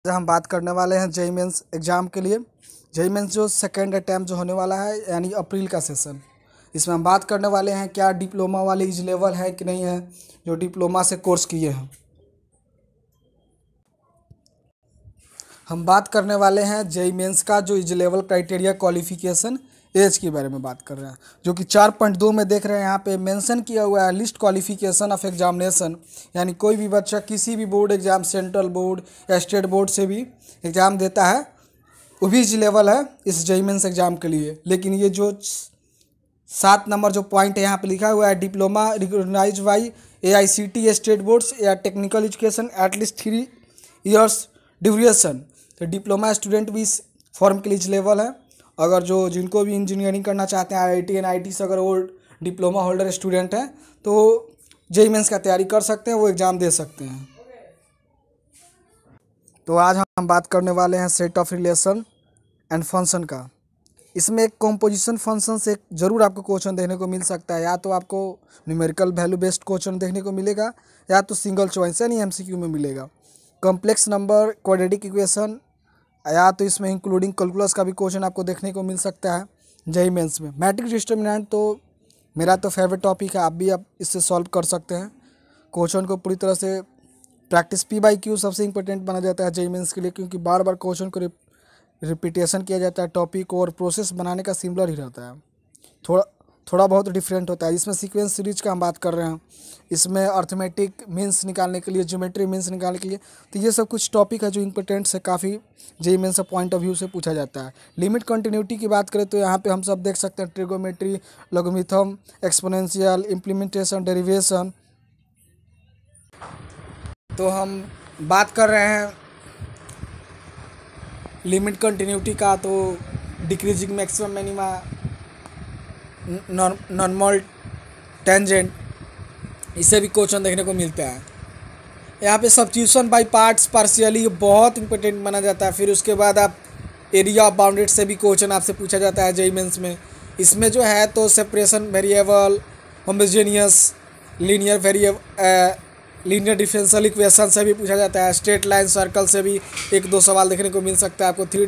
हम बात करने वाले हैं जेईई मेंस एग्ज़ाम के लिए। जेईई मेंस जो सेकेंड अटैम्प्ट जो होने वाला है यानी अप्रैल का सेशन, इसमें हम बात करने वाले हैं क्या डिप्लोमा वाले इज लेवल है कि नहीं है जो डिप्लोमा से कोर्स किए हैं। हम बात करने वाले हैं जेईई मेंस का जो is level criteria qualification age के बारे में बात कर रहे हैं, जो कि 4.2 में देख रहे हैं यहाँ पे मेंशन किया हुआ है लिस्ट क्वालिफिकेशन ऑफ एग्जामिनेशन। यानी कोई भी बच्चा किसी भी बोर्ड एग्ज़ाम, सेंट्रल बोर्ड या स्टेट बोर्ड से भी एग्ज़ाम देता है, वो भी इज लेवल है इस जेईई मेंस एग्ज़ाम के लिए। लेकिन ये जो 7 नंबर जो पॉइंट है यहाँ पे लिखा हुआ है, diploma recognise by AICTE state boards या technical education at least 3 years duration, तो डिप्लोमा स्टूडेंट भी इस फॉर्म के लिए एलिजिबल है। अगर जो जिनको भी इंजीनियरिंग करना चाहते हैं IIT NIT से अगर वो डिप्लोमा होल्डर स्टूडेंट हैं तो जेईई मेंस का तैयारी कर सकते हैं, वो एग्ज़ाम दे सकते हैं। तो आज हम बात करने वाले हैं set of relation and function का। इसमें एक कॉम्पोजिशन फंक्शन से ज़रूर आपको क्वेश्चन देखने को मिल सकता है, या तो आपको न्यूमेरिकल वैल्यू बेस्ड क्वेश्चन देखने को मिलेगा या तो सिंगल चॉइस यानी MCQ में मिलेगा। कॉम्प्लेक्स नंबर, क्वाड्रेटिक इक्वेशन या तो इसमें इंक्लूडिंग कैलकुलस का भी क्वेश्चन आपको देखने को मिल सकता है जेईई मेंस में। मैट्रिक्स डिटरमिनेंट तो मेरा तो फेवरेट टॉपिक है, आप भी इससे सॉल्व कर सकते हैं। क्वेश्चन को पूरी तरह से प्रैक्टिस P/Q सबसे इंपॉर्टेंट माना जाता है जेईई मेंस के लिए, क्योंकि बार बार क्वेश्चन को रिपीटेशन किया जाता है टॉपिक को, और प्रोसेस बनाने का सिमिलर ही रहता है, थोड़ा बहुत डिफरेंट होता है। इसमें सीक्वेंस सीरीज का हम बात कर रहे हैं, इसमें अर्थमेटिक मीन्स निकालने के लिए, ज्योमेट्री मीन्स निकालने के लिए, तो ये सब कुछ टॉपिक है जो इंपॉर्टेंट से काफ़ी JEE Mains point of view से पूछा जाता है। लिमिट कंटिन्यूटी की बात करें तो यहाँ पे हम सब देख सकते हैं trigonometry, logarithm, exponential, implementation, derivation. तो हम बात कर रहे हैं लिमिट कंटिन्यूटी का, तो decreasing maximum minima, normal tangent, इससे भी क्वेश्चन देखने को मिलता है। यहाँ पे सब्स्टिट्यूशन बाय पार्ट्स पार्शियली बहुत इंपॉर्टेंट माना जाता है। फिर उसके बाद आप एरिया ऑफ बाउंडेड से भी क्वेश्चन आपसे पूछा जाता है जेईई मेंस में। इसमें जो है तो separation variable, homogeneous, linear differential equation से भी पूछा जाता है। स्ट्रेट लाइन, सर्कल से भी 1-2 सवाल देखने को मिल सकता है आपको। 3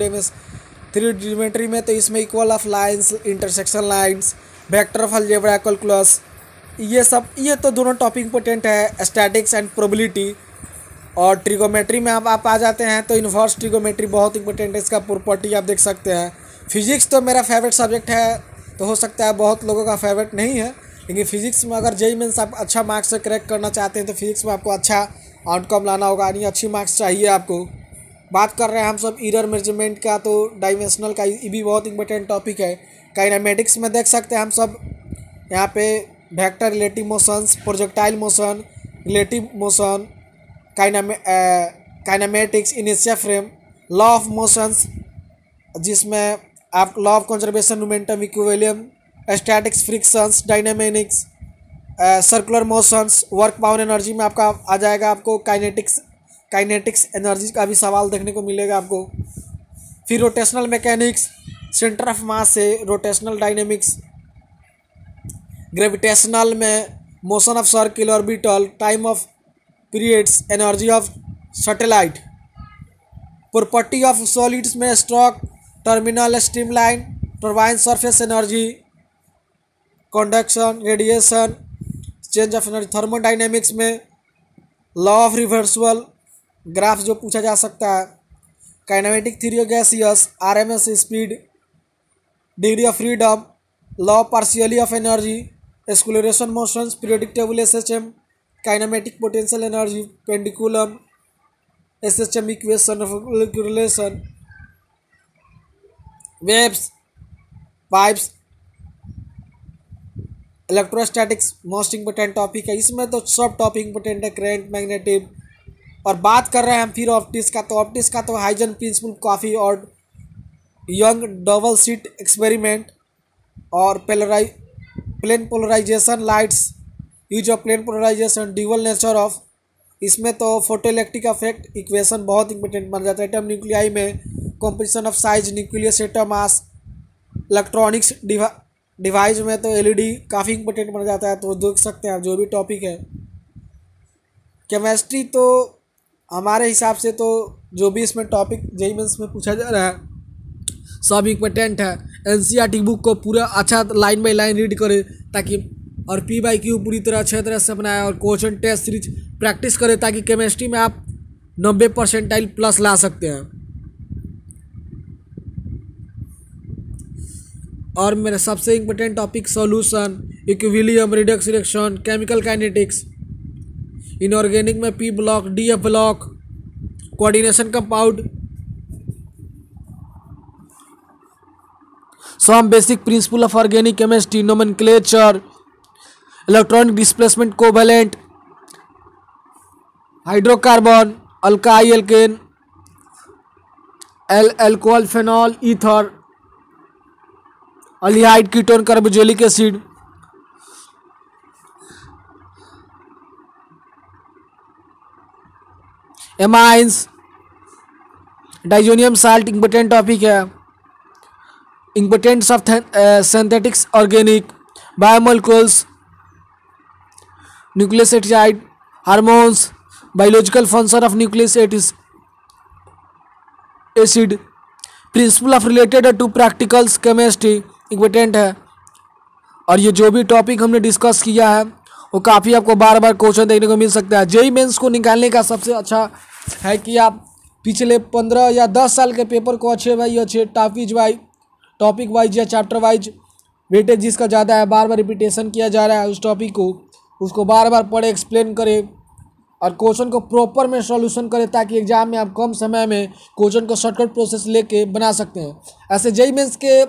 डिमेट्री में तो इसमें equal of lines, intersection lines, vector of algebra, calculus, ये तो दोनों टॉपिक इंपॉर्टेंट है। Statics and probability. और ट्रिगोमेट्री में आप आ जाते हैं तो इन्वर्स ट्रिगोमेट्री बहुत इंपॉर्टेंट है, इसका प्रॉपर्टी आप देख सकते हैं। फिजिक्स तो मेरा फेवरेट सब्जेक्ट है, तो हो सकता है बहुत लोगों का फेवरेट नहीं है, लेकिन फिजिक्स में अगर जेईई मेंस आप अच्छा मार्क्स से क्रैक करना चाहते हैं तो फिजिक्स में आपको अच्छा आउटकम लाना होगा, यानी अच्छी मार्क्स चाहिए आपको। बात कर रहे हैं हम सब एरर मेजरमेंट का, तो डायमेंशनल का ये भी बहुत इंपॉर्टेंट टॉपिक है। काइनेमेटिक्स में देख सकते हैं हम सब यहाँ पे vector, relative motions, projectile motion, relative motion, kinematics, inertia frame, law of motions जिसमें आप law of conservation, momentum, equilibrium, statics, frictions, dynamics, circular motions, work power energy में आपका आ जाएगा। आपको काइनेटिक्स एनर्जी का भी सवाल देखने को मिलेगा आपको। फिर rotational mechanics, centre of mass से रोटेशनल डायनेमिक्स, ग्रेविटेशनल में motion of circle orbital, time of periods, energy of satellite, property of solids में stroke, terminal, streamline, turbine surface energy, conduction, radiation, change of energy, thermodynamics में law of reversal graph जो पूछा जा सकता है। Kinematic theory of gaseous, RMS speed, degree of freedom, law partially of energy, acceleration motions, periodic table, SHM, kinematic potential energy, pendulum, SHM equation of relation, waves, pipes, electrostatics most important topic है। इसमें तो सब topic important है, current, magnetic. और बात कर रहे हैं हम फिर ऑप्टिक्स का, तो ऑप्टिक्स का तो हाइजन प्रिंसिपल काफ़ी, और यंग डबल स्लिट एक्सपेरिमेंट, और plane polarization lights, use of plane polarization, dual nature of, इसमें तो फोटो इलेक्ट्रिक इफेक्ट इक्वेशन बहुत इंपॉर्टेंट माना जाता है। एटम न्यूक्लियाई में composition of size, nucleus, atom mass, electronics device में तो LED काफ़ी इंपॉर्टेंट माना जाता है, तो देख सकते हैं जो भी टॉपिक है। केमिस्ट्री तो हमारे हिसाब से तो जो भी इसमें टॉपिक जेईई मेंस में पूछा जा रहा है सब इम्पोर्टेंट है। एनसीईआरटी बुक को पूरा अच्छा लाइन बाय लाइन रीड करें ताकि, और पीवाईक्यू पूरी तरह अच्छे तरह से अपनाएं, और क्वेश्चन टेस्ट सीरीज प्रैक्टिस करें ताकि केमिस्ट्री में आप 90% प्लस ला सकते हैं। और मेरा सबसे important topic solution, equilibrium, redox reaction, chemical kinetics, inorganic में P block, D F block, coordination compound, some basic principle of organic chemistry, nomenclature, electronic displacement, covalent, hydrocarbon, alkyl alkane, alcohol, phenol, ether, aldehyde, ketone, carboxylic acid, amines, diazonium salt important topic है। Importance of synthetics organic, biomolecules, nucleoside, hormones, biological function of nucleic acid, principle of related to practicals chemistry important है। और ये जो भी topic हमने discuss किया है वो काफ़ी आपको बार बार क्वेश्चन देखने को मिल सकता है। जेईई मेंस को निकालने का सबसे अच्छा है कि आप पिछले 15 या 10 साल के पेपर को अच्छे टॉपिक वाइज या चैप्टर वाइज वेटेज जिसका ज़्यादा है, बार बार रिपीटेशन किया जा रहा है उस टॉपिक को, उसको बार बार पढ़े, एक्सप्लेन करें और क्वेश्चन को प्रॉपर में सॉल्यूशन करें ताकि एग्जाम में आप कम समय में क्वेश्चन को शॉर्टकट प्रोसेस लेके बना सकते हैं। ऐसे जेईई मेंस के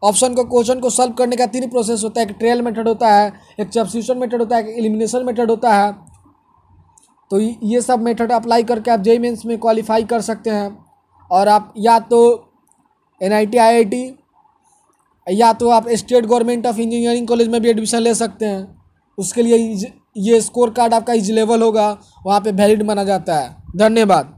ऑप्शन को क्वेश्चन को सॉल्व करने का 3 प्रोसेस होता है। एक ट्रायल मेथड होता है, एक सब्स्टिट्यूशन मेथड होता है, एक एलिमिनेशन मेथड होता है। तो ये सब मेथड अप्लाई करके आप जेईई मेंस में क्वालिफाई कर सकते हैं। और आप या तो NIT IIT या तो आप state government of engineering college में भी एडमिशन ले सकते हैं। उसके लिए ये स्कोर कार्ड आपका इज लेवल होगा, वहाँ पे वैलिड माना जाता है। धन्यवाद।